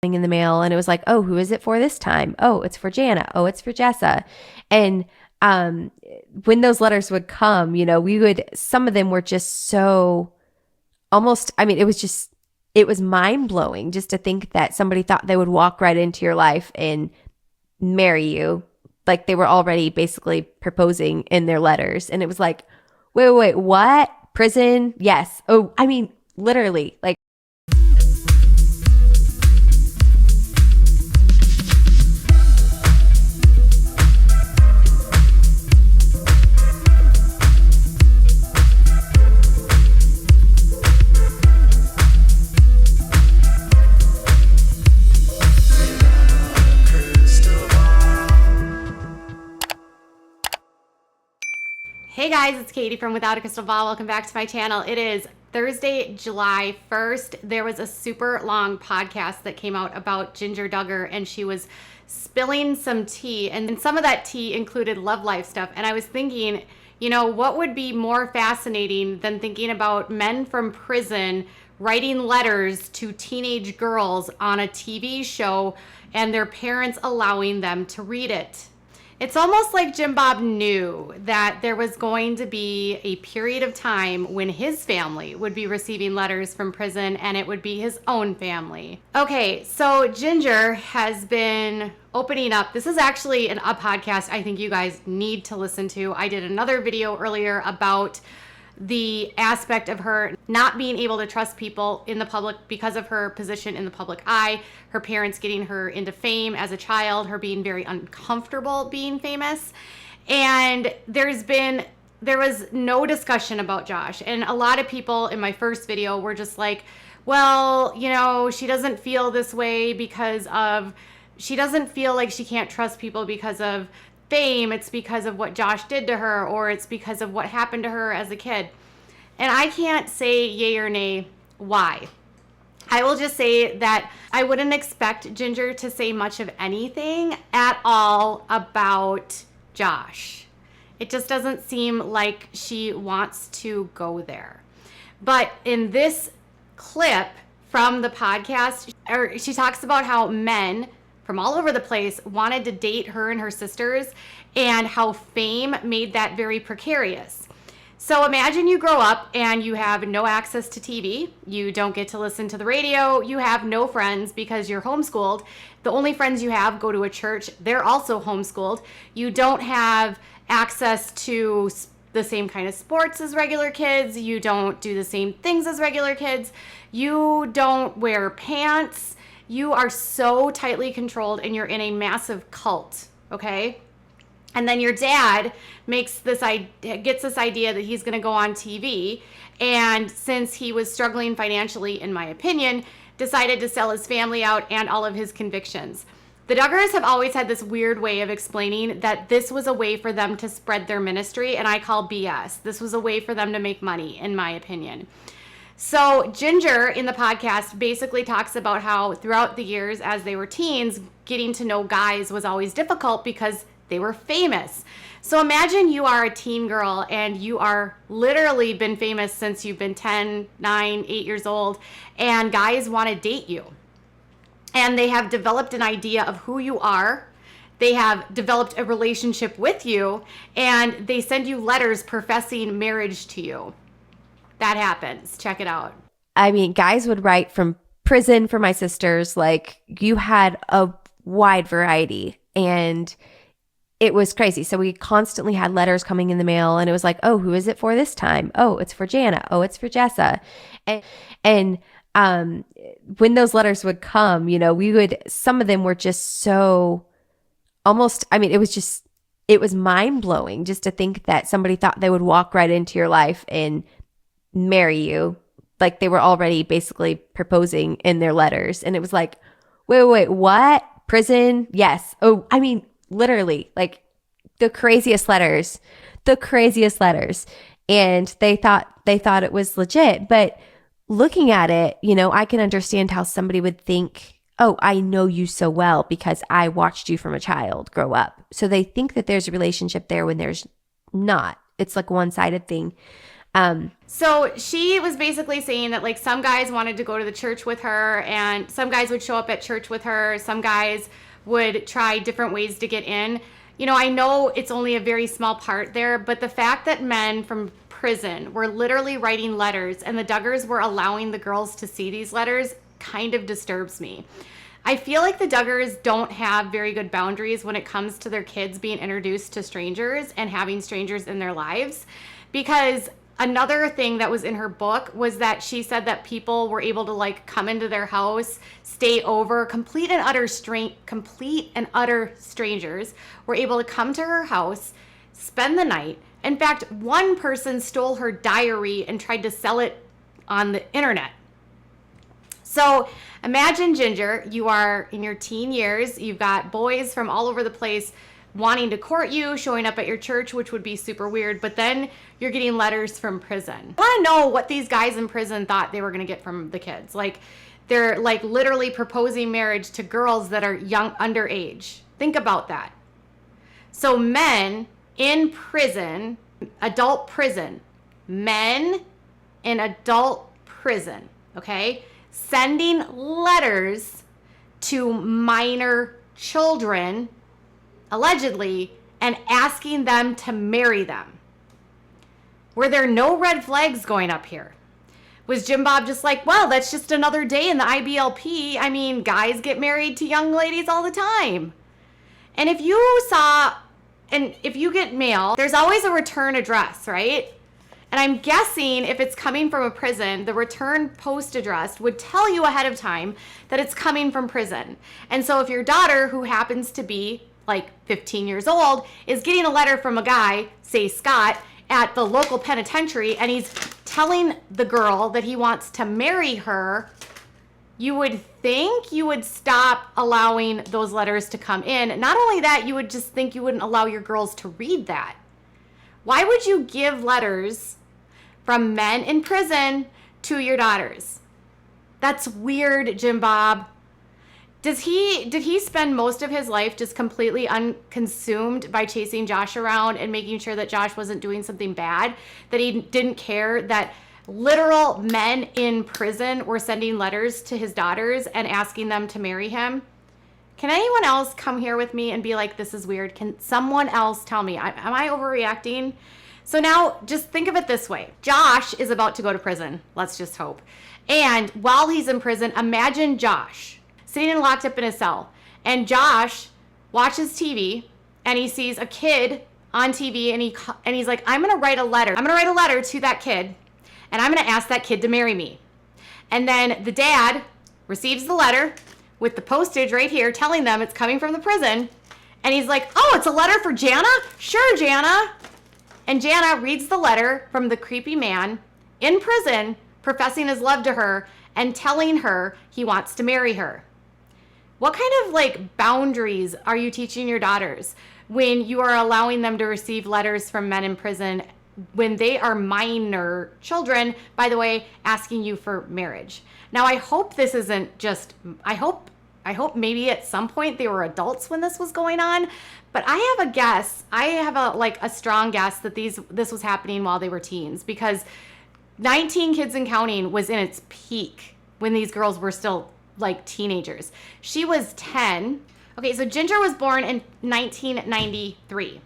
in the mail, and it was like, oh, who is it for this time? Oh, it's for Jana. Oh, it's for Jessa. And when those letters would come, some of them were just so almost, it was mind blowing just to think that somebody thought they would walk right into your life and marry you. Like they were already basically proposing in their letters. And it was like, wait, what? Prison? Yes. Oh, literally, like, Hey guys, it's Katie from Without a Crystal Ball. Welcome back to my channel. It is Thursday, July 1st. There was a super long podcast that came out about Jinger Duggar, and she was spilling some tea, and some of that tea included love life stuff. And I was thinking, what would be more fascinating than thinking about men from prison writing letters to teenage girls on a TV show and their parents allowing them to read it? It's almost like Jim Bob knew that there was going to be a period of time when his family would be receiving letters from prison, and it would be his own family. Okay, so Jinger has been opening up. This is actually a podcast I think you guys need to listen to. I did another video earlier about the aspect of her not being able to trust people in the public because of her position in the public eye, her parents getting her into fame as a child, her being very uncomfortable being famous. And there was no discussion about Josh. And a lot of people in my first video were just like, well, she doesn't feel this way she doesn't feel like she can't trust people because of fame. It's because of what Josh did to her, or it's because of what happened to her as a kid. And I can't say yay or nay why. I will just say that I wouldn't expect Jinger to say much of anything at all about Josh. It just doesn't seem like she wants to go there. But in this clip from the podcast, she talks about how men from all over the place wanted to date her and her sisters, and how fame made that very precarious. So imagine you grow up and you have no access to TV, you don't get to listen to the radio, you have no friends because you're homeschooled. The only friends you have go to a church, they're also homeschooled. You don't have access to the same kind of sports as regular kids, you don't do the same things as regular kids, you don't wear pants. You are so tightly controlled, and you're in a massive cult, okay? And then your dad gets this idea that he's going to go on TV, and since he was struggling financially, in my opinion, decided to sell his family out and all of his convictions. The Duggars have always had this weird way of explaining that this was a way for them to spread their ministry, and I call BS. This was a way for them to make money, in my opinion. So Jinger in the podcast basically talks about how throughout the years as they were teens, getting to know guys was always difficult because they were famous. So imagine you are a teen girl and you are literally been famous since you've been 10, 9, 8 years old, and guys want to date you. And they have developed an idea of who you are. They have developed a relationship with you, and they send you letters professing marriage to you. That happens. Check it out. Guys would write from prison for my sisters. Like, you had a wide variety, and it was crazy. So we constantly had letters coming in the mail, and it was like, oh, who is it for this time? Oh, it's for Jana. Oh, it's for Jessa. And when those letters would come, some of them were just so almost, it was mind blowing just to think that somebody thought they would walk right into your life and marry you. Like they were already basically proposing in their letters. And it was like, wait, what? Prison? Yes. Oh, literally, like the craziest letters. And they thought it was legit. But looking at it, I can understand how somebody would think, oh, I know you so well because I watched you from a child grow up. So they think that there's a relationship there when there's not. It's like a one-sided thing. So she was basically saying that like some guys wanted to go to the church with her, and some guys would show up at church with her. Some guys would try different ways to get in. You know, I know it's only a very small part there, but the fact that men from prison were literally writing letters and the Duggars were allowing the girls to see these letters kind of disturbs me. I feel like the Duggars don't have very good boundaries when it comes to their kids being introduced to strangers and having strangers in their lives, because another thing that was in her book was that she said that people were able to like come into their house, stay over, complete and utter strangers were able to come to her house, spend the night. In fact, one person stole her diary and tried to sell it on the internet. So imagine, Jinger, you are in your teen years, you've got boys from all over the place wanting to court you, showing up at your church, which would be super weird, but then you're getting letters from prison. I want to know what these guys in prison thought they were going to get from the kids. Like, they're like literally proposing marriage to girls that are young, underage. Think about that. So men in prison, adult prison, men in adult prison, okay, sending letters to minor children, allegedly, and asking them to marry them. Were there no red flags going up here? Was Jim Bob just like, well, that's just another day in the IBLP? I mean, guys get married to young ladies all the time. And if you get mail, there's always a return address, right? And I'm guessing if it's coming from a prison, the return post address would tell you ahead of time that it's coming from prison. And so if your daughter, who happens to be like 15 years old, is getting a letter from a guy, say Scott, at the local penitentiary, and he's telling the girl that he wants to marry her, you would think you would stop allowing those letters to come in. Not only that, you would just think you wouldn't allow your girls to read that. Why would you give letters from men in prison to your daughters? That's weird, Jim Bob. Did he spend most of his life just completely unconsumed by chasing Josh around and making sure that Josh wasn't doing something bad? That he didn't care that literal men in prison were sending letters to his daughters and asking them to marry him? Can anyone else come here with me and be like, this is weird? Can someone else tell me? Am I overreacting? So now just think of it this way. Josh is about to go to prison. Let's just hope. And while he's in prison, imagine Josh sitting and locked up in his cell. And Josh watches TV and he sees a kid on TV and he's like, I'm going to write a letter. I'm going to write a letter to that kid and I'm going to ask that kid to marry me. And then the dad receives the letter with the postage right here telling them it's coming from the prison. And he's like, oh, it's a letter for Jana? Sure, Jana. And Jana reads the letter from the creepy man in prison, professing his love to her and telling her he wants to marry her. What kind of like boundaries are you teaching your daughters when you are allowing them to receive letters from men in prison when they are minor children, by the way, asking you for marriage? Now, I hope this isn't just, I hope maybe at some point they were adults when this was going on, but I have a guess. I have a strong guess that this was happening while they were teens, because 19 Kids and Counting was in its peak when these girls were still like teenagers. She was 10. Okay, so Jinger was born in 1993.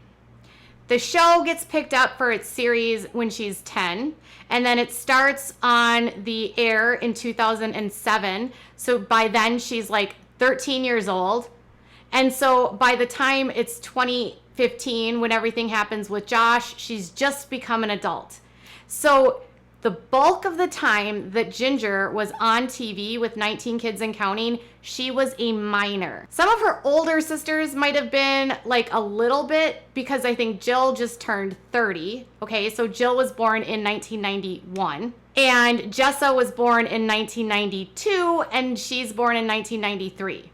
The show gets picked up for its series when she's 10, and then it starts on the air in 2007. So by then she's like 13 years old. And so by the time it's 2015, when everything happens with Josh, she's just become an adult. So the bulk of the time that Jinger was on TV with 19 Kids and Counting, she was a minor. Some of her older sisters might have been like a little bit, because I think Jill just turned 30. Okay, so Jill was born in 1991. And Jessa was born in 1992, and she's born in 1993.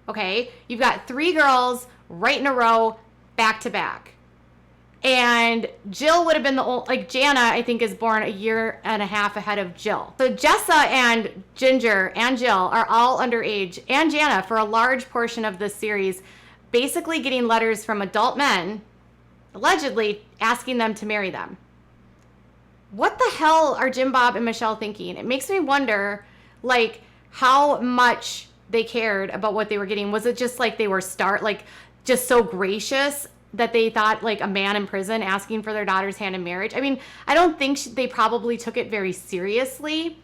Okay, you've got 3 girls right in a row, back to back. And Jill would have been the old, like Jana, I think, is born a year and a half ahead of Jill. So Jessa and Jinger and Jill are all underage, and Jana, for a large portion of this series, basically getting letters from adult men, allegedly asking them to marry them. what the hell are Jim Bob and Michelle thinking? It makes me wonder, like, how much they cared about what they were getting. Was it just like they were just so gracious that they thought like a man in prison asking for their daughter's hand in marriage? I mean, I don't think they probably took it very seriously.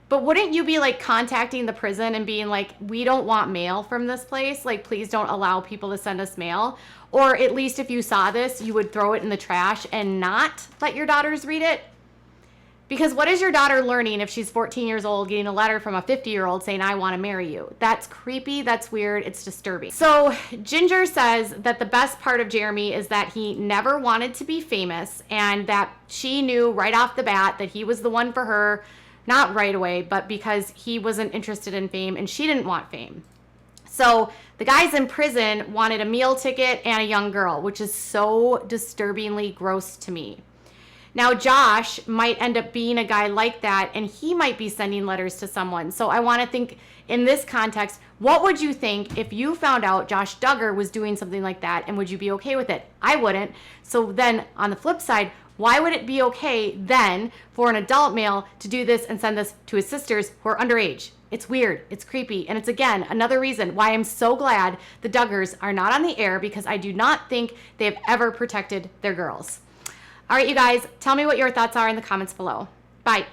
But wouldn't you be like contacting the prison and being like, we don't want mail from this place. Like, please don't allow people to send us mail. Or at least if you saw this, you would throw it in the trash and not let your daughters read it. Because what is your daughter learning if she's 14 years old getting a letter from a 50-year-old saying, I want to marry you? That's creepy. That's weird. It's disturbing. So Jinger says that the best part of Jeremy is that he never wanted to be famous and that she knew right off the bat that he was the one for her. Not right away, but because he wasn't interested in fame and she didn't want fame. So the guys in prison wanted a meal ticket and a young girl, which is so disturbingly gross to me. Now, Josh might end up being a guy like that, and he might be sending letters to someone. So I want to think in this context, what would you think if you found out Josh Duggar was doing something like that, and would you be okay with it? I wouldn't. So then on the flip side, why would it be okay then for an adult male to do this and send this to his sisters who are underage? It's weird, it's creepy, and it's again another reason why I'm so glad the Duggars are not on the air, because I do not think they have ever protected their girls. All right, you guys, tell me what your thoughts are in the comments below. Bye.